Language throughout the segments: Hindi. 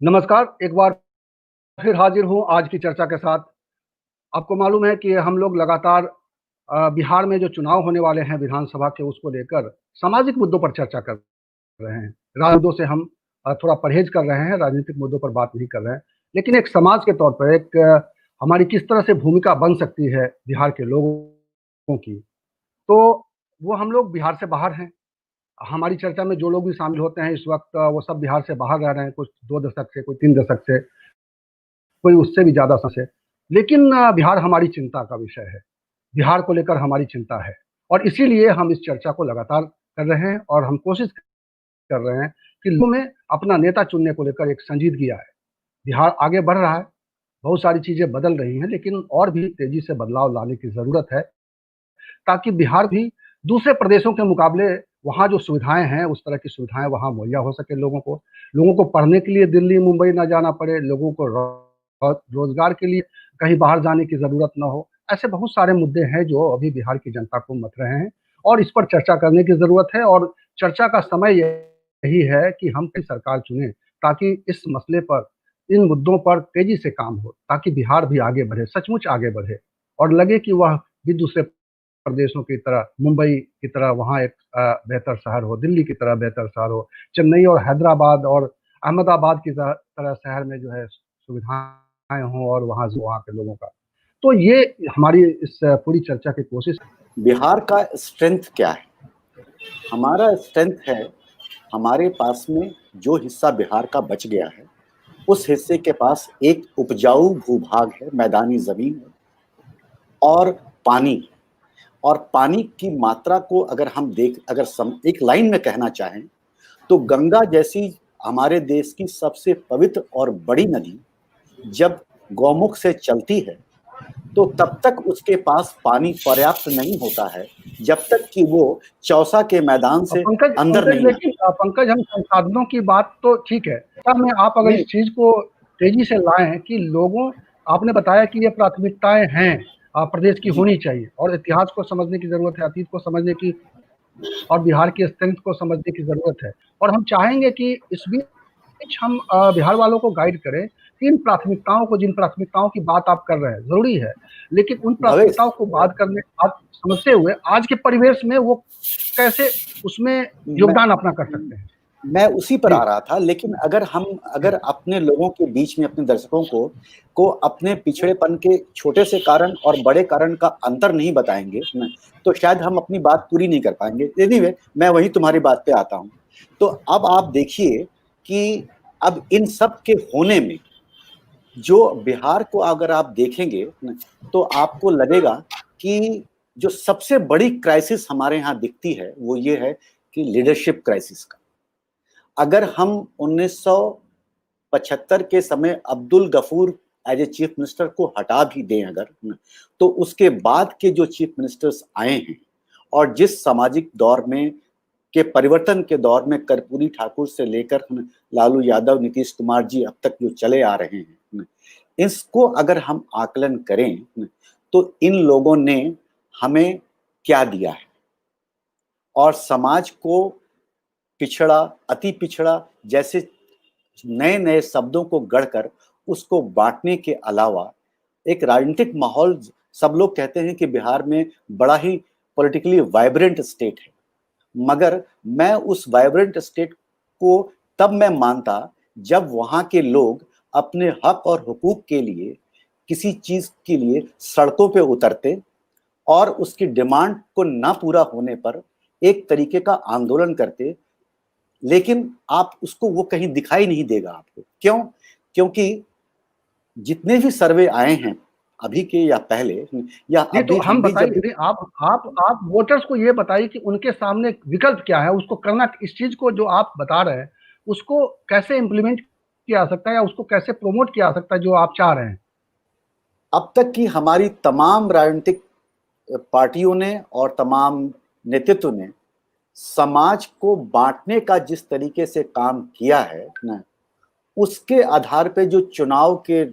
नमस्कार, एक बार फिर हाजिर हूँ आज की चर्चा के साथ। आपको मालूम है कि हम लोग लगातार बिहार में जो चुनाव होने वाले हैं विधानसभा के, उसको लेकर सामाजिक मुद्दों पर चर्चा कर रहे हैं। राजनीतिक मुद्दों से हम थोड़ा परहेज कर रहे हैं, राजनीतिक मुद्दों पर बात नहीं कर रहे हैं। लेकिन एक समाज के तौर पर हमारी किस तरह से भूमिका बन सकती है बिहार के लोगों की, तो वो हम लोग बिहार से बाहर हैं। हमारी चर्चा में जो लोग भी शामिल होते हैं इस वक़्त, वो सब बिहार से बाहर रह रहे हैं, कुछ 2 दशक से, कोई 3 दशक से, कोई उससे भी ज़्यादा से। लेकिन बिहार हमारी चिंता का विषय है। बिहार को लेकर हमारी चिंता है और इसीलिए हम इस चर्चा को लगातार कर रहे हैं और हम कोशिश कर रहे हैं कि लोगों में अपना नेता चुनने को लेकर एक संजीदगी आए। बिहार आगे बढ़ रहा है, बहुत सारी चीज़ें बदल रही हैं, लेकिन और भी तेज़ी से बदलाव लाने की ज़रूरत है, ताकि बिहार भी दूसरे प्रदेशों के मुकाबले वहाँ जो सुविधाएँ हैं, उस तरह की सुविधाएँ वहाँ मुहैया हो सके लोगों को। लोगों को पढ़ने के लिए दिल्ली, मुंबई ना जाना पड़े, लोगों को रोज़गार के लिए कहीं बाहर जाने की ज़रूरत ना हो। ऐसे बहुत सारे मुद्दे हैं जो अभी बिहार की जनता को मथ रहे हैं और इस पर चर्चा करने की ज़रूरत है और चर्चा का समय यही है कि हम कोई सरकार चुनें, ताकि इस मसले पर, इन मुद्दों पर तेज़ी से काम हो, ताकि बिहार भी आगे बढ़े, सचमुच आगे बढ़े और लगे कि वह भी दूसरे प्रदेशों की तरह, मुंबई की तरह वहाँ एक बेहतर शहर हो, दिल्ली की तरह बेहतर शहर हो, चेन्नई और हैदराबाद और अहमदाबाद की तरह शहर में जो है सुविधाएँ हों और वहाँ के लोगों का। तो ये हमारी इस पूरी चर्चा की कोशिश। बिहार का स्ट्रेंथ क्या है? हमारा स्ट्रेंथ है, हमारे पास में जो हिस्सा बिहार का बच गया है, उस हिस्से के पास एक उपजाऊ भूभाग है, मैदानी जमीन है और पानी। और पानी की मात्रा को अगर हम एक लाइन में कहना चाहें तो गंगा जैसी हमारे देश की सबसे पवित्र और बड़ी नदी जब गौमुख से चलती है तो तब तक उसके पास पानी पर्याप्त नहीं होता है जब तक कि वो चौसा के मैदान से पंकज अंदर पंकज नहीं लेकिन आता। पंकज, हम संसाधनों की बात तो ठीक है, ऐसा में आप अगर नहीं, इस चीज़ को तेज़ी से लाएँ कि लोगों, आपने बताया कि ये प्राथमिकताएँ हैं, प्रदेश की जी, होनी चाहिए और इतिहास को समझने की ज़रूरत है, अतीत को समझने की और बिहार की स्ट्रेंथ को समझने की ज़रूरत है। और हम चाहेंगे कि इस बीच हम बिहार वालों को गाइड करें कि इन प्राथमिकताओं को, जिन प्राथमिकताओं की बात आप कर रहे हैं, ज़रूरी है, लेकिन उन भवेश, प्राथमिकताओं को बात करने आप समझते हुए आज के परिवेश में वो कैसे उसमें मैं योगदान अपना कर सकते हैं? मैं उसी पर जी। आ रहा था। लेकिन अगर जी। अपने लोगों के बीच में अपने दर्शकों को अपने पिछड़ेपन के छोटे से कारण और बड़े कारण का अंतर नहीं बताएंगे न, तो शायद हम अपनी बात पूरी नहीं कर पाएंगे। एनीवे, मैं वही तुम्हारी बात पे आता हूँ। तो अब आप देखिए कि अब इन सब के होने में जो बिहार को अगर आप देखेंगे न, तो आपको लगेगा कि जो सबसे बड़ी क्राइसिस हमारे यहाँ दिखती है वो ये है कि लीडरशिप क्राइसिस का। अगर हम 1975 के समय Abdul Gafoor as a chief minister को हटा भी दें अगर न, तो उसके बाद के जो चीफ मिनिस्टर्स आए हैं और जिस सामाजिक दौर में के परिवर्तन के दौर में कर्पूरी ठाकुर से लेकर लालू यादव, नीतीश कुमार जी अब तक जो चले आ रहे हैं न, इसको अगर हम आकलन करें न, तो इन लोगों ने हमें क्या दिया है और समाज को पिछड़ा, अति पिछड़ा जैसे नए नए शब्दों को गढ़कर उसको बांटने के अलावा एक राजनीतिक माहौल, सब लोग कहते हैं कि बिहार में बड़ा ही पॉलिटिकली वाइब्रेंट स्टेट है, मगर मैं उस वाइब्रेंट स्टेट को तब मैं मानता जब वहाँ के लोग अपने हक और हुकूक के लिए, किसी चीज के लिए सड़कों पे उतरते और उसकी डिमांड को ना पूरा होने पर एक तरीके का आंदोलन करते। लेकिन आप उसको, वो कहीं दिखाई नहीं देगा आपको। क्यों? क्योंकि जितने भी सर्वे आए हैं अभी के या पहले या नहीं, तो अभी हम हम भी बताइए, जब भी, नहीं, आप वोटर्स को ये बताइए कि उनके सामने विकल्प क्या है, उसको करना, इस चीज़ को जो आप बता रहे हैं, उसको कैसे इम्प्लीमेंट किया जा सकता है या उसको कैसे प्रमोट किया जा सकता है जो आप चाह रहे हैं? अब तक की हमारी तमाम राजनीतिक पार्टियों ने और तमाम नेतृत्व ने समाज को बांटने का जिस तरीके से काम किया है ना, उसके आधार पे जो चुनाव के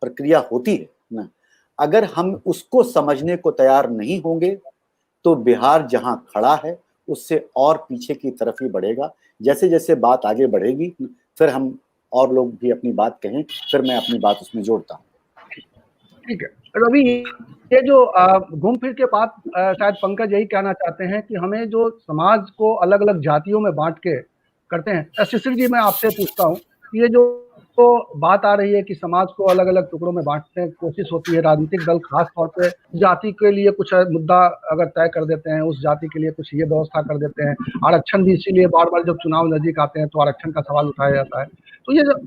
प्रक्रिया होती है ना, अगर हम उसको समझने को तैयार नहीं होंगे तो बिहार जहां खड़ा है उससे और पीछे की तरफ ही बढ़ेगा। जैसे जैसे बात आगे बढ़ेगी फिर हम और लोग भी अपनी बात कहें, फिर मैं अपनी बात उसमें जोड़ता हूँ। ठीक है रवि, ये जो घूम फिर के बात शायद पंकज यही कहना चाहते हैं कि हमें जो समाज को अलग अलग जातियों में बांट के करते हैं। शिशिर जी, मैं आपसे पूछता हूँ, ये जो बात आ रही है कि समाज को अलग अलग टुकड़ों में बांटने की कोशिश होती है, राजनीतिक दल खास तौर पे जाति के लिए कुछ मुद्दा अगर तय कर देते हैं, उस जाति के लिए कुछ ये व्यवस्था कर देते हैं। आरक्षण भी इसीलिए बार बार जब चुनाव नजदीक आते हैं तो आरक्षण का सवाल उठाया जाता है। तो ये जो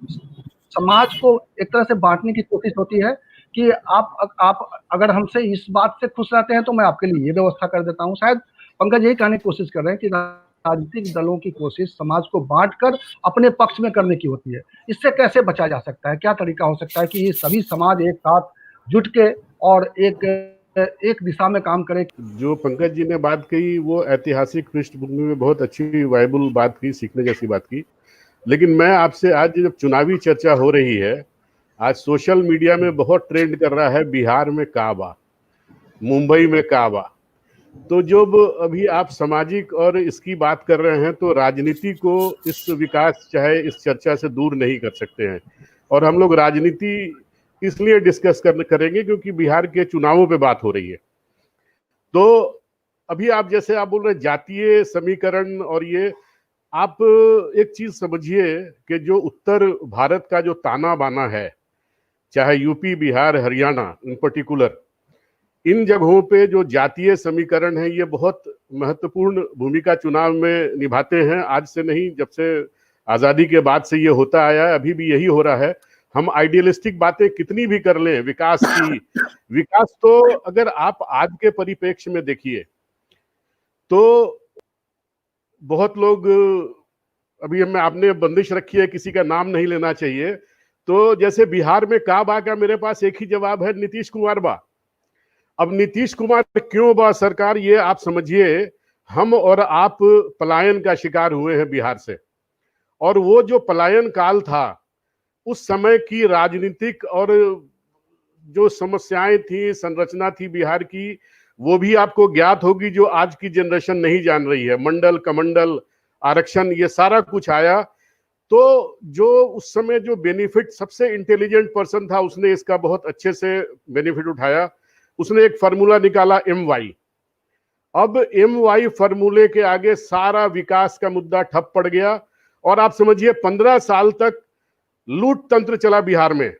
समाज को एक तरह से बांटने की कोशिश होती है कि आप अगर हमसे इस बात से खुश रहते हैं तो मैं आपके लिए ये व्यवस्था कर देता हूँ। शायद पंकज यही कहने की कोशिश कर रहे हैं कि राजनीतिक दलों की कोशिश समाज को बांटकर अपने पक्ष में करने की होती है। इससे कैसे बचा जा सकता है? क्या तरीका हो सकता है कि ये सभी समाज एक साथ जुट के और एक दिशा में काम करे? जो पंकज जी ने बात कही वो ऐतिहासिक पृष्ठभूमि में बहुत अच्छी वायबल बात की, सीखने जैसी बात की। लेकिन मैं आपसे आज जब चुनावी चर्चा हो रही है, आज सोशल मीडिया में बहुत ट्रेंड कर रहा है बिहार में काबा, मुंबई में काबा। तो जब अभी आप सामाजिक और इसकी बात कर रहे हैं तो राजनीति को इस विकास चाहे इस चर्चा से दूर नहीं कर सकते हैं। और हम लोग राजनीति इसलिए डिस्कस करेंगे क्योंकि बिहार के चुनावों पे बात हो रही है। तो अभी आप जैसे आप बोल रहे जातीय समीकरण, और ये आप एक चीज समझिए कि जो उत्तर भारत का जो ताना बाना है, चाहे UP, Bihar, Haryana in particular, इन जगहों पे जो जातीय समीकरण है ये बहुत महत्वपूर्ण भूमिका चुनाव में निभाते हैं। आज से नहीं, जब से आजादी के बाद से ये होता आया है, अभी भी यही हो रहा है। हम आइडियलिस्टिक बातें कितनी भी कर लें विकास की, विकास तो अगर आप आज के परिप्रेक्ष्य में देखिए तो बहुत लोग, अभी हमें आपने बंदिश रखी है, किसी का नाम नहीं लेना चाहिए, तो जैसे बिहार में काबा का मेरे पास एक ही जवाब है, नीतीश कुमार बा। अब नीतीश कुमार क्यों बा सरकार, ये आप समझिए। हम और आप पलायन का शिकार हुए हैं बिहार से, और वो जो पलायन काल था उस समय की राजनीतिक और जो समस्याएं थी, संरचना थी बिहार की, वो भी आपको ज्ञात होगी, जो आज की जनरेशन नहीं जान रही है। मंडल कमंडल, आरक्षण, ये सारा कुछ आया। तो जो उस समय जो बेनिफिट, सबसे इंटेलिजेंट पर्सन था, उसने इसका बहुत अच्छे से बेनिफिट उठाया। उसने एक फार्मूला निकाला, MY। अब MY फार्मूले के आगे सारा विकास का मुद्दा ठप पड़ गया, और आप समझिए 15 साल तक लूट तंत्र चला बिहार में।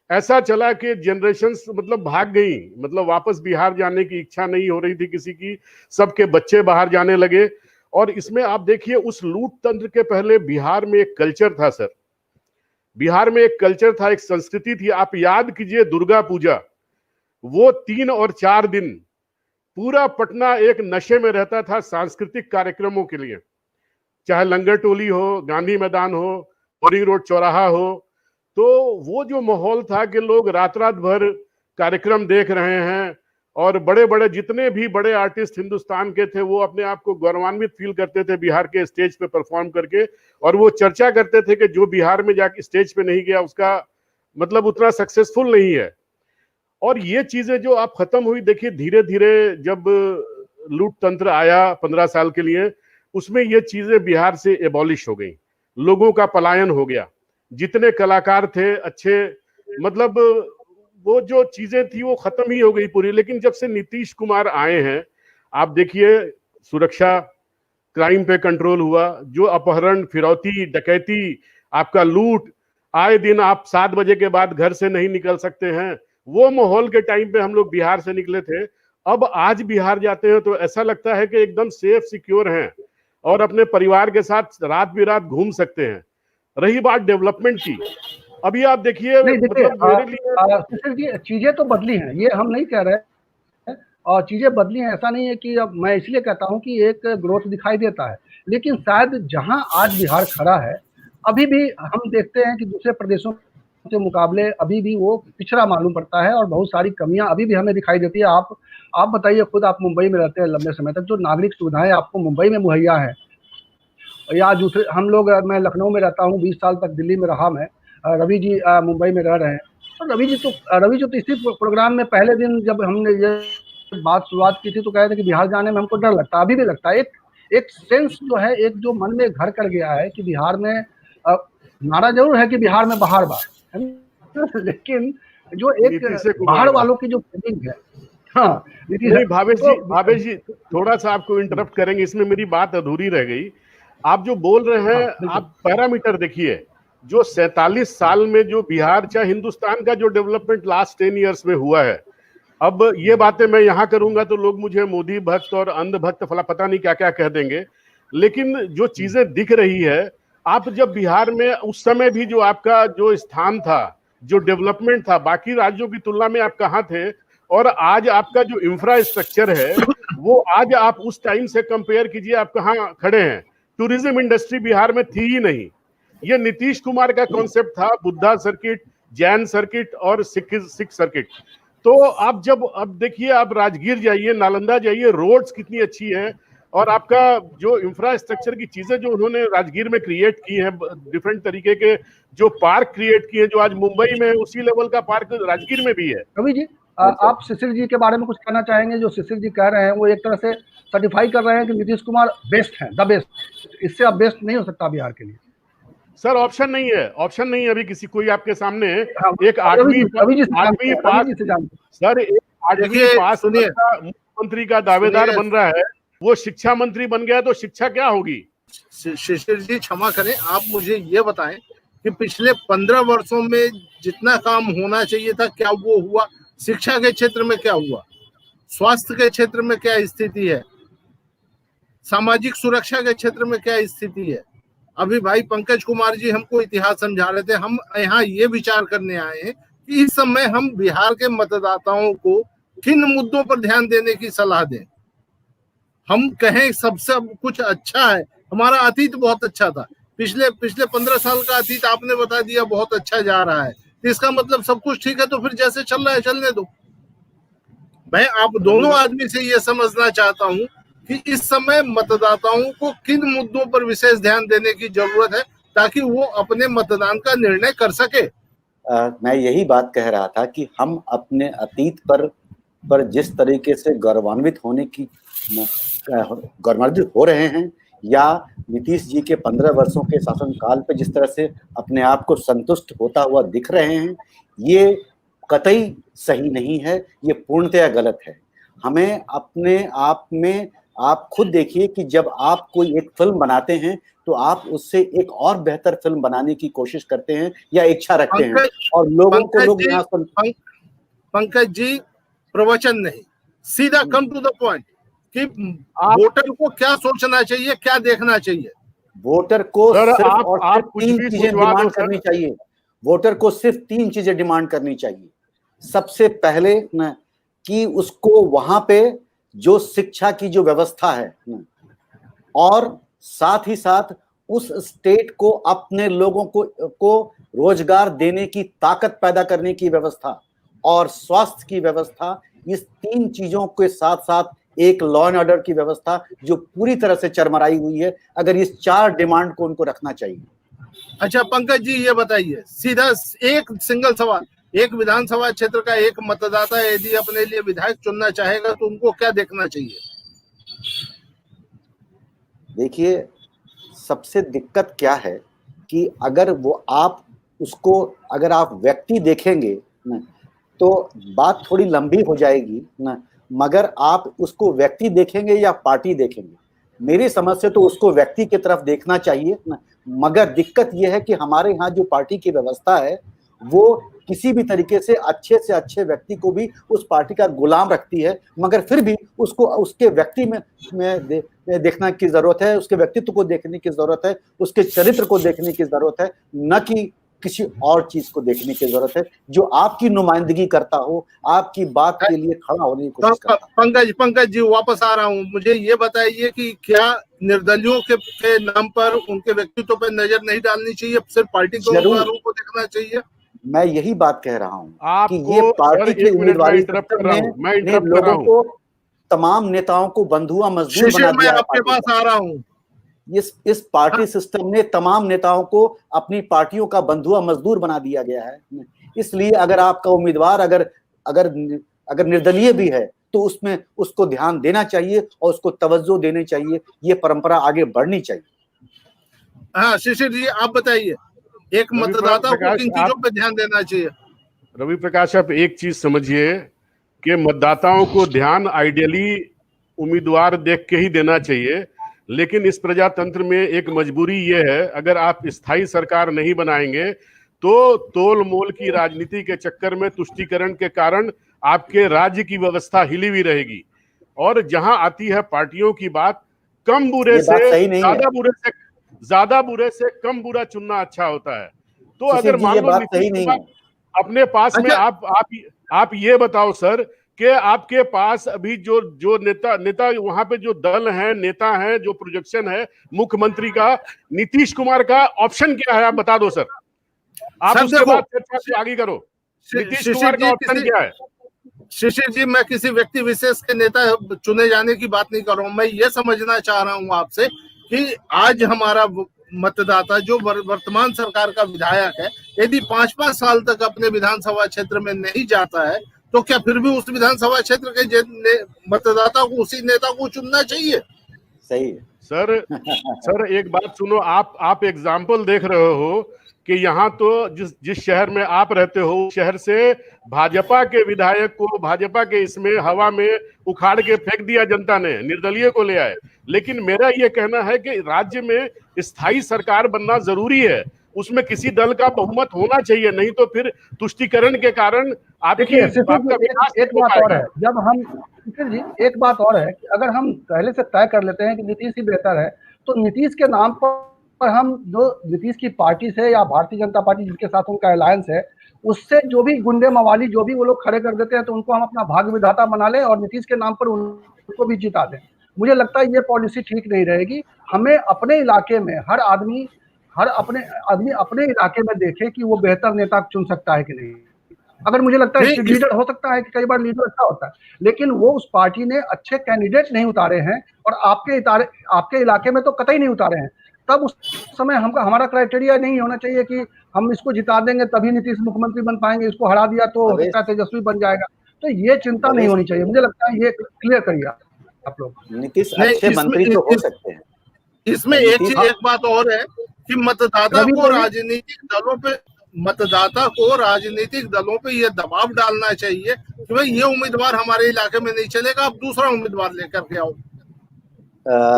ऐसा चला कि जनरेशंस मतलब भाग गई, मतलब वापस बिहार जाने की इच्छा नहीं हो रही थी किसी की, सबके बच्चे बाहर जाने लगे। और इसमें आप देखिए, उस लूट तंत्र के पहले बिहार में एक कल्चर था सर, बिहार में एक कल्चर था, एक संस्कृति थी। आप याद कीजिए दुर्गा पूजा, वो 3 और 4 दिन पूरा पटना एक नशे में रहता था सांस्कृतिक कार्यक्रमों के लिए, चाहे लंगर टोली हो, गांधी मैदान हो, बोरिंग रोड चौराहा हो। तो वो जो माहौल था कि लोग रात रात भर कार्यक्रम देख रहे हैं, और बड़े बड़े जितने भी बड़े आर्टिस्ट हिंदुस्तान के थे वो अपने आप को गौरवान्वित फील करते थे बिहार के स्टेज पे परफॉर्म करके, और वो चर्चा करते थे कि जो बिहार में जाके स्टेज पे नहीं गया उसका मतलब उतना सक्सेसफुल नहीं है। और ये चीजें जो आप खत्म हुई, देखिए धीरे धीरे जब लूट तंत्र आया 15 साल के लिए, उसमें ये चीजें बिहार से एबॉलिश हो गई, लोगों का पलायन हो गया, जितने कलाकार थे अच्छे, मतलब वो जो चीजें थी वो खत्म ही हो गई पूरी। लेकिन जब से नीतीश कुमार आए हैं, आप देखिए सुरक्षा, क्राइम पे कंट्रोल हुआ, जो अपहरण, फिरौती, डकैती, आपका लूट, आए दिन आप 7 बजे के बाद घर से नहीं निकल सकते हैं, वो माहौल के टाइम पे हम लोग बिहार से निकले थे। अब आज बिहार जाते हैं तो ऐसा लगता है कि एकदम सेफ सिक्योर हैं और अपने परिवार के साथ रात बिरात घूम सकते हैं। रही बात डेवलपमेंट की, अभी आप देखिए, नहीं देखिए मेरे लिए जी, चीजें तो बदली हैं, ये हम नहीं कह रहे हैं, और चीजें बदली हैं, ऐसा नहीं है कि अब मैं इसलिए कहता हूं कि एक ग्रोथ दिखाई देता है, लेकिन शायद जहां आज बिहार खड़ा है, अभी भी हम देखते हैं कि दूसरे प्रदेशों के मुकाबले अभी भी वो पिछड़ा मालूम पड़ता है, और बहुत सारी कमियां अभी भी हमें दिखाई देती है। आप बताइए, खुद आप मुंबई में रहते हैं लंबे समय तक, जो नागरिक सुविधाएं आपको मुंबई में मुहैया है, या दूसरे हम लोग, मैं लखनऊ में रहता हूँ, 20 साल तक दिल्ली में रहा मैं, रवि जी मुंबई में रह रहे हैं। और रवि जी तो इसी प्रोग्राम में पहले दिन जब हमने ये बात शुरुआत की थी तो कहे थे कि बिहार जाने में हमको डर लगता है, अभी भी लगता है। एक सेंस जो है, एक जो मन में घर कर गया है कि बिहार में नारा जरूर है कि बिहार में बहार बा, लेकिन जो एक बाहर वालों की जो फीलिंग है, हाँ नहीं भावेश जी थोड़ा सा आपको इंटरप्ट करेंगे, इसमें मेरी बात अधूरी रह गई। आप जो बोल रहे हैं, आप पैरामीटर देखिए, जो 47 साल में जो बिहार चाहे हिंदुस्तान का जो डेवलपमेंट लास्ट 10 इयर्स में हुआ है, अब ये बातें मैं यहां करूंगा तो लोग मुझे मोदी भक्त और अंध भक्त फला पता नहीं क्या क्या कह देंगे, लेकिन जो चीजें दिख रही है, आप जब बिहार में उस समय भी जो आपका जो स्थान था, जो डेवलपमेंट था, बाकी राज्यों की तुलना में आप कहाँ थे, और आज आपका जो इंफ्रास्ट्रक्चर है वो आज आप उस टाइम से कंपेयर कीजिए, आप कहाँ खड़े हैं। टूरिज्म इंडस्ट्री बिहार में थी ही नहीं। ये नीतीश कुमार का कॉन्सेप्ट था, बुद्धा सर्किट, जैन सर्किट और सिख सर्किट। तो आप जब अब देखिए, आप राजगीर जाइए, नालंदा जाइए, रोड्स कितनी अच्छी है, और आपका जो इंफ्रास्ट्रक्चर की चीजें जो उन्होंने राजगीर में क्रिएट की है, डिफरेंट तरीके के जो पार्क क्रिएट किए, जो आज मुंबई में उसी लेवल का पार्क राजगीर में भी है। रवि जी, आप शिशिर जी के बारे में कुछ कहना चाहेंगे? जो शिशिर जी कह रहे हैं वो एक तरह से सर्टिफाई कर रहे हैं कि नीतीश कुमार बेस्ट हैं, द बेस्ट, इससे अब बेस्ट नहीं हो सकता बिहार के लिए। सर ऑप्शन नहीं है, ऑप्शन नहीं है अभी किसी, कोई आपके सामने एक आठवीं पास, सर एक 8वीं पास मुख्यमंत्री का दावेदार बन रहा है, वो शिक्षा मंत्री बन गया तो शिक्षा क्या होगी? शिशिर जी क्षमा करें, आप मुझे ये बताएं कि पिछले 15 वर्षों में जितना काम होना चाहिए था क्या वो हुआ? शिक्षा के क्षेत्र में क्या हुआ? स्वास्थ्य के क्षेत्र में क्या स्थिति है? सामाजिक सुरक्षा के क्षेत्र में क्या स्थिति है? अभी भाई पंकज कुमार जी हमको इतिहास समझा रहे थे, हम यहाँ ये विचार करने आए हैं कि इस समय हम बिहार के मतदाताओं को किन मुद्दों पर ध्यान देने की सलाह दें। हम कहें सबसे कुछ अच्छा है, हमारा अतीत बहुत अच्छा था, पिछले 15 साल का अतीत आपने बता दिया बहुत अच्छा जा रहा है, तो इसका मतलब सब कुछ ठीक है, तो फिर जैसे चल रहा है चलने दो। मैं आप दोनों आदमी से ये समझना चाहता हूं कि इस समय मतदाताओं को किन मुद्दों पर विशेष ध्यान देने की जरूरत है ताकि वो अपने मतदान का निर्णय कर सके। मैं यही बात कह रहा था कि हम अपने अतीत पर जिस तरीके से गौरवान्वित हो रहे हैं, या नीतीश जी के 15 वर्षों के शासनकाल पे जिस तरह से अपने आप को संतुष्ट होता हुआ दिख रहे हैं, ये कतई सही नहीं है, ये पूर्णतया गलत है। हमें अपने आप में, आप खुद देखिए कि जब आप कोई एक फिल्म बनाते हैं तो आप उससे एक और बेहतर फिल्म बनाने की कोशिश करते हैं या इच्छा रखते हैं, और लोगों को लोग यहाँ पंकज जी प्रवचन नहीं, सीधा कम टू द पॉइंट कि वोटर को क्या सोचना चाहिए, क्या देखना चाहिए। वोटर को सिर्फ 3 चीजें डिमांड करनी चाहिए। वोटर को सिर्फ 3 चीजें डिमांड करनी चाहिए। सबसे पहले न कि उसको वहां पे जो शिक्षा की जो व्यवस्था है, और साथ ही साथ उस स्टेट को अपने लोगों को रोजगार देने की ताकत पैदा करने की व्यवस्था और स्वास्थ्य की व्यवस्था, इस 3 चीजों के साथ साथ एक लॉ एंड ऑर्डर की व्यवस्था जो पूरी तरह से चरमराई हुई है, अगर इस 4 डिमांड को उनको रखना चाहिए। अच्छा पंकज जी ये बताइए, सीधा एक सिंगल सवाल, एक विधानसभा क्षेत्र का एक मतदाता यदि अपने लिए विधायक चुनना चाहेगा तो उनको क्या देखना चाहिए? देखिए, सबसे दिक्कत क्या है कि अगर आप व्यक्ति देखेंगे ना, तो बात थोड़ी लंबी हो जाएगी ना, मगर आप उसको व्यक्ति देखेंगे या पार्टी देखेंगे, मेरी समझ से तो उसको व्यक्ति की तरफ देखना चाहिए ना। मगर दिक्कत यह है कि हमारे यहाँ जो पार्टी की व्यवस्था है वो किसी भी तरीके से अच्छे व्यक्ति को भी उस पार्टी का गुलाम रखती है, मगर फिर भी उसको उसके व्यक्ति में देखना की जरूरत है, उसके व्यक्तित्व को देखने की जरूरत है, उसके चरित्र को देखने की जरूरत है, न कि किसी और चीज को देखने की जरूरत है जो आपकी नुमाइंदगी करता हो, आपकी बात के लिए खड़ा होने की कोशिश करता हो। पंकज जी वापस आ रहा हूँ, मुझे ये बताइए कि क्या निर्दलियों के नाम पर उनके व्यक्तित्व पर नजर नहीं डालनी चाहिए, सिर्फ पार्टी के उम्मीदवारों को देखना चाहिए? मैं यही बात कह रहा हूँ कि ये पार्टी की उम्मीदवारी में लोगों को, तमाम नेताओं को बंधुआ मजदूर बना दिया। मैं आपके पास आ रहा हूँ। इस पार्टी सिस्टम ने तमाम नेताओं को अपनी पार्टियों का बंधुआ मजदूर बना दिया गया है। इसलिए अगर आपका उम्मीदवार अगर निर्दलीय भी है तो उसमें उसको ध्यान देना चाहिए और उसको तवज्जो देनी चाहिए, ये परंपरा आगे बढ़नी चाहिए। हाँ शिशिर जी आप बताइए, एक मतदाता को किन चीजों पे ध्यान देना चाहिए? रवि प्रकाश, आप एक चीज समझिए कि मतदाताओं को ध्यान आइडियली उम्मीदवार देख के ही देना चाहिए, लेकिन इस प्रजातंत्र में एक मजबूरी ये है, अगर आप स्थायी सरकार नहीं बनाएंगे तो तोल मोल की राजनीति के चक्कर में तुष्टीकरण के कारण आपके राज्य की व्यवस्था हिली हुई रहेगी। और जहां आती है पार्टियों की बात, कम बुरे से ज्यादा बुरे से कम बुरा चुनना अच्छा होता है। तो अगर मान लो नीतीश कुमार अपने पास में आप ये बताओ सर कि आपके पास अभी जो नेता वहां पे जो दल है, नेता है, जो प्रोजेक्शन है मुख्यमंत्री का, नीतीश कुमार का ऑप्शन क्या है आप बता दो सर। आप उसके बाद चर्चा से आगे करो। नीतीश कुमार का ऑप्शन क्या है? शिशिर जी, मैं किसी व्यक्ति विशेष के नेता चुने जाने की बात नहीं कर रहा हूं। मैं ये समझना चाह रहा हूं आपसे कि आज हमारा मतदाता जो वर्तमान सरकार का विधायक है, यदि 5-5 साल तक अपने विधानसभा क्षेत्र में नहीं जाता है तो क्या फिर भी उस विधानसभा क्षेत्र के मतदाता को, उसी नेता को चुनना चाहिए? सही है सर एक बात सुनो, आप एग्जाम्पल देख रहे हो कि यहाँ तो जिस शहर में आप रहते हो, शहर से भाजपा के विधायक को भाजपा के इसमें हवा में उखाड़ के फेंक दिया जनता ने, निर्दलीय को ले आए। लेकिन मेरा ये कहना है कि राज्य में स्थायी सरकार बनना जरूरी है, उसमें किसी दल का बहुमत होना चाहिए, नहीं तो फिर तुष्टीकरण के कारण आपकी एक बात और है, जब हम जी एक बात और है कि अगर हम पहले से तय कर लेते हैं कि नीतीश ही बेहतर है, तो नीतीश के नाम पर हम जो नीतीश की पार्टी से या भारतीय जनता पार्टी जिसके साथ उनका अलायंस है, उससे जो भी गुंडे मवाली जो भी वो लोग खड़े कर देते हैं, तो उनको हम अपना भाग्य विधाता बना लें और नीतीश के नाम पर उनको भी जिता दें। मुझे लगता है ये पॉलिसी ठीक नहीं रहेगी। हमें अपने इलाके में हर आदमी अपने इलाके में देखे कि वो बेहतर नेता चुन सकता है कि नहीं। अगर मुझे लगता है लीडर हो सकता है कि कई बार लीडर अच्छा होता है, लेकिन वो उस पार्टी ने अच्छे कैंडिडेट नहीं उतारे हैं और आपके इलाके में तो कतई नहीं उतारे हैं, तब उस समय हमारा क्राइटेरिया नहीं होना चाहिए कि हम इसको जिता देंगे तभी नीतीश मुख्यमंत्री बन पाएंगे, इसको हरा दिया तो हो सकता है तेजस्वी बन जाएगा। तो ये चिंता नहीं होनी चाहिए। मुझे लगता है ये क्लियर करिए आप लोग। नीतीश अच्छे मंत्री तो हो सकते हैं। इसमें एक बात और है कि मतदाता को राजनीतिक दलों पे ये दबाव डालना चाहिए कि भाई ये उम्मीदवार हमारे इलाके में नहीं चलेगा, आप दूसरा उम्मीदवार लेकर के आओ,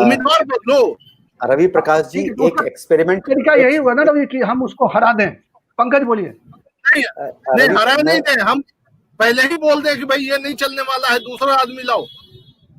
उम्मीदवार बदलो। रवि प्रकाश जी, एक एक्सपेरिमेंट तरीका यही हुआ ना रवि कि हम उसको हरा दें। पंकज बोलिए। नहीं हरा नहीं दें, हम पहले ही बोल दें कि भाई ये नहीं चलने वाला है, दूसरा आदमी लाओ।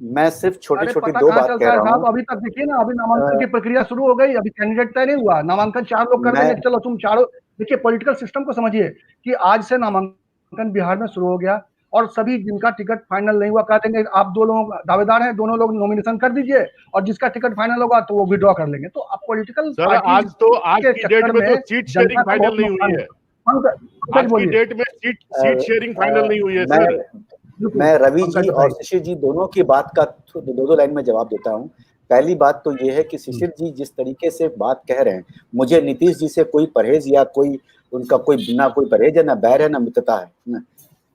मैं सिर्फ छोटी-छोटी 2 बात कह रहा हूँ। अभी तक देखिए ना, अभी नामांकन की प्रक्रिया शुरू हो गई, अभी कैंडिडेट तय नहीं हुआ, नामांकन 4 लोग कर देंगे, चलो तुम चारों। देखिए पॉलिटिकल सिस्टम को समझिए कि आज से नामांकन बिहार में शुरू हो गया और सभी जिनका टिकट फाइनल नहीं हुआ कह देंगे आप 2 लोग दावेदार हैं, दोनों लोग नॉमिनेशन कर दीजिए और जिसका टिकट फाइनल होगा तो वो विड्रॉ कर लेंगे। तो अब पॉलिटिकल आज की डेट में तो सीट शेयरिंग फाइनल नहीं हुई है। आज की डेट में सीट शेयरिंग फाइनल नहीं हुई है सर। मैं रवि जी और शिशिर जी दोनों की बात का 2 लाइन में जवाब देता हूँ। पहली बात तो ये है कि शिशिर जी जिस तरीके से बात कह रहे हैं, मुझे नीतीश जी से कोई परहेज या उनका कोई ना कोई परहेज है, ना बैर है, ना मित्रता है ना।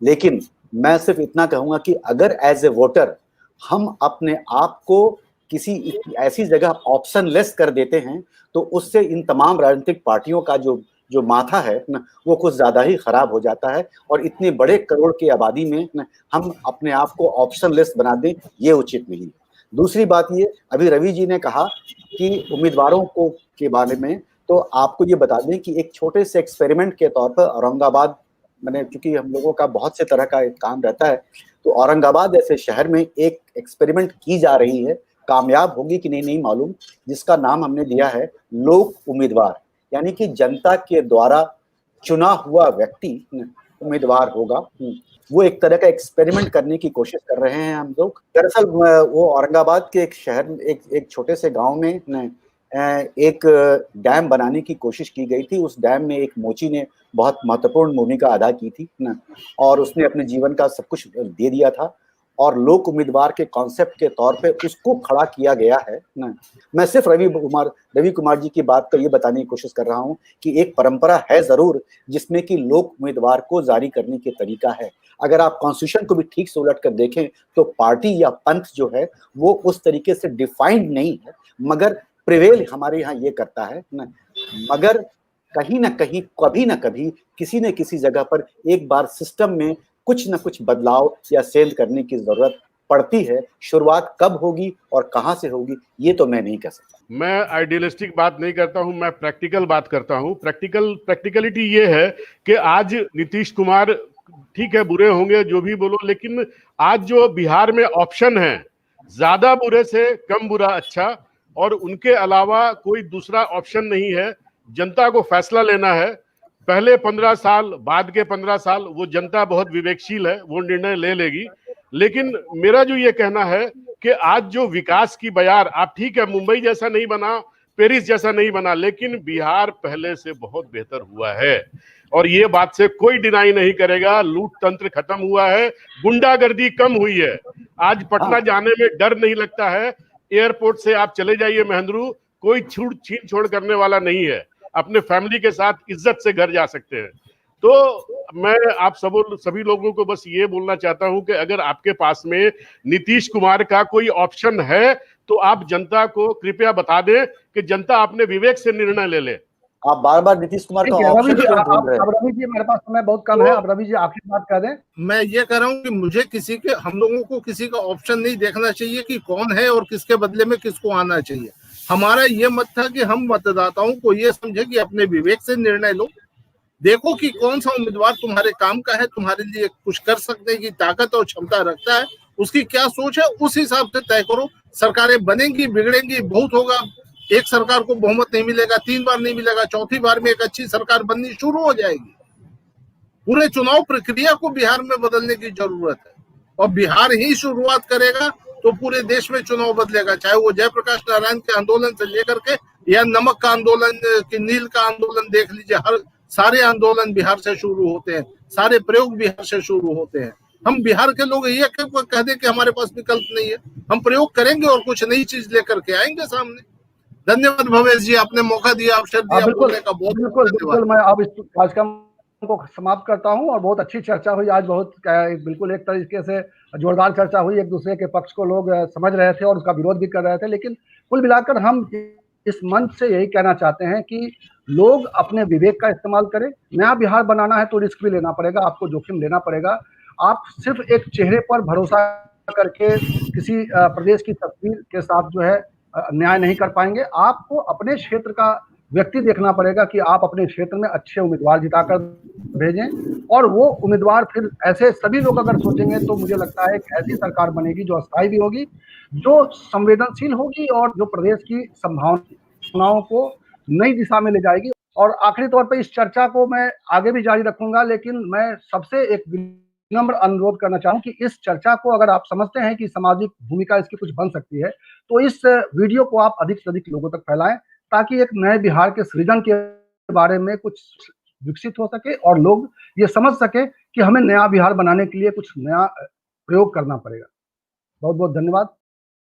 लेकिन मैं सिर्फ इतना कहूंगा कि अगर एज ए वोटर हम अपने आप को किसी ऐसी जगह ऑप्शन लेस कर देते हैं, तो उससे इन तमाम राजनीतिक पार्टियों का जो माथा है ना, वो कुछ ज्यादा ही खराब हो जाता है। और इतने बड़े करोड़ की आबादी में ना हम अपने आप को ऑप्शन लेस बना दें, ये उचित नहीं। दूसरी बात ये, अभी रवि जी ने कहा कि उम्मीदवारों को के बारे में, तो आपको ये बता दें कि एक छोटे से एक्सपेरिमेंट के तौर पर औरंगाबाद, मैंने चूंकि हम लोगों का बहुत से तरह का काम रहता है, तो औरंगाबाद ऐसे शहर में एक एक्सपेरिमेंट की जा रही है, कामयाब होगी कि नहीं मालूम, जिसका नाम हमने दिया है लोक उम्मीदवार। यानी कि जनता के द्वारा चुना हुआ व्यक्ति उम्मीदवार होगा। वो एक तरह का एक्सपेरिमेंट करने की कोशिश कर रहे हैं हम लोग। दरअसल वो औरंगाबाद के एक शहर में एक छोटे से गांव में एक डैम बनाने की कोशिश की गई थी। उस डैम में एक मोची ने बहुत महत्वपूर्ण भूमिका अदा की थी ना, और उसने अपने जीवन का सब कुछ दे दिया था, और लोक उम्मीदवार के कॉन्सेप्ट के तौर पे उसको खड़ा किया गया है ना। मैं सिर्फ रवि कुमार जी की बात को ये बताने की कोशिश कर रहा हूँ कि एक परंपरा है जरूर जिसमें कि लोक उम्मीदवार को जारी करने के तरीका है। अगर आप कॉन्स्टिट्यूशन को भी ठीक से उलट कर देखें तो पार्टी या पंथ जो है वो उस तरीके से डिफाइंड नहीं है, मगर प्रिवेल हमारे यहाँ ये करता है ना। मगर कहीं ना कहीं, कभी ना कभी, किसी न किसी जगह पर एक बार सिस्टम में कुछ न कुछ बदलाव या सेंध करने की जरूरत पड़ती है। शुरुआत कब होगी और कहां से होगी ये तो मैं नहीं कह सकता। मैं आइडियलिस्टिक बात नहीं करता हूं, मैं प्रैक्टिकल बात करता हूं। प्रैक्टिकलिटी ये है कि आज नीतीश कुमार ठीक है, बुरे होंगे जो भी बोलो, लेकिन आज जो बिहार में ऑप्शन है, ज्यादा बुरे से कम बुरा अच्छा, और उनके अलावा कोई दूसरा ऑप्शन नहीं है। जनता को फैसला लेना है। पहले 15 साल, बाद के 15 साल, वो जनता बहुत विवेकशील है, वो निर्णय ले लेगी। लेकिन मेरा जो ये कहना है कि आज जो विकास की बयार, आप ठीक है मुंबई जैसा नहीं बना, पेरिस जैसा नहीं बना, लेकिन बिहार पहले से बहुत बेहतर हुआ है, और ये बात से कोई डिनाई नहीं करेगा। लूट तंत्र खत्म हुआ है, गुंडागर्दी कम हुई है। आज पटना जाने में डर नहीं लगता है। एयरपोर्ट से आप चले जाइए महेंद्रू, कोई छीन छोड़ करने वाला नहीं है। अपने फैमिली के साथ इज्जत से घर जा सकते हैं। तो मैं आप सभी लोगों को बस ये बोलना चाहता हूं कि अगर आपके पास में नीतीश कुमार का कोई ऑप्शन है तो आप जनता को कृपया बता दें कि जनता अपने विवेक से निर्णय ले ले। आप बार बार नीतीश कुमार का ऑप्शन क्यों ढूंढ रहे हैं? रवि जी, मेरे पास समय बहुत कम है, अब रवि जी आखिरी बात कर दें। मैं ये कह रहा हूँ कि मुझे हम लोगों को किसी का ऑप्शन नहीं देखना चाहिए कि कौन है और किसके बदले में किसको आना चाहिए। हमारा ये मत था कि हम मतदाताओं को ये समझे कि अपने विवेक से निर्णय लो, देखो कि कौन सा उम्मीदवार तुम्हारे काम का है, तुम्हारे लिए कुछ कर सकने की ताकत और क्षमता रखता है, उसकी क्या सोच है, उस हिसाब से तय करो। सरकारें बनेंगी, बिगड़ेंगी, बहुत होगा। एक सरकार को बहुमत नहीं मिलेगा, 3 बार नहीं मिलेगा, चौथी बार में एक अच्छी सरकार बननी शुरू हो जाएगी। पूरे चुनाव प्रक्रिया को बिहार में बदलने की जरूरत है, और बिहार ही शुरुआत करेगा तो पूरे देश में चुनाव बदलेगा। चाहे वो जयप्रकाश नारायण के आंदोलन से लेकर के या नमक का आंदोलन की नील का आंदोलन देख लीजिए, हर सारे आंदोलन बिहार से शुरू होते हैं, सारे प्रयोग बिहार से शुरू होते हैं। हम बिहार के लोग ये कह दें कि हमारे पास विकल्प नहीं है, हम प्रयोग करेंगे और कुछ नई चीज लेकर के आएंगे सामने। धन्यवाद भवेश जी, आपने मौका दिया, अवसर दिया बोलने का, बहुत बिल्कुल। मैं अब इस कार्यक्रम को समाप्त करता हूं, और बहुत अच्छी चर्चा हुई आज, बहुत बिल्कुल एक तरीके से जोरदार चर्चा हुई। एक दूसरे के पक्ष को लोग समझ रहे थे और उसका विरोध भी कर रहे थे, लेकिन कुल मिलाकर हम इस मंच से यही कहना चाहते हैं कि लोग अपने विवेक का इस्तेमाल करें। नया बिहार बनाना है तो रिस्क भी लेना पड़ेगा, आपको जोखिम लेना पड़ेगा। आप सिर्फ एक चेहरे पर भरोसा करके किसी प्रदेश की तस्वीर के साथ जो है न्याय नहीं कर पाएंगे। आपको अपने क्षेत्र का व्यक्ति देखना पड़ेगा कि आप अपने क्षेत्र में अच्छे उम्मीदवार जिताकर भेजें, और वो उम्मीदवार फिर ऐसे सभी लोग अगर सोचेंगे तो मुझे लगता है एक ऐसी सरकार बनेगी जो अस्थायी भी होगी, जो संवेदनशील होगी, और जो प्रदेश की संभावनाओं को नई दिशा में ले जाएगी। और आखिरी तौर पर इस चर्चा को मैं आगे भी जारी रखूंगा, लेकिन मैं सबसे एक विनम्र अनुरोध करना चाहूँ कि इस चर्चा को अगर आप समझते हैं कि सामाजिक भूमिका इसकी कुछ बन सकती है, तो इस वीडियो को आप अधिक से अधिक लोगों तक फैलाएं, ताकि एक नए बिहार के सृजन के बारे में कुछ विकसित हो सके और लोग ये समझ सके कि हमें नया बिहार बनाने के लिए कुछ नया प्रयोग करना पड़ेगा। बहुत बहुत धन्यवाद।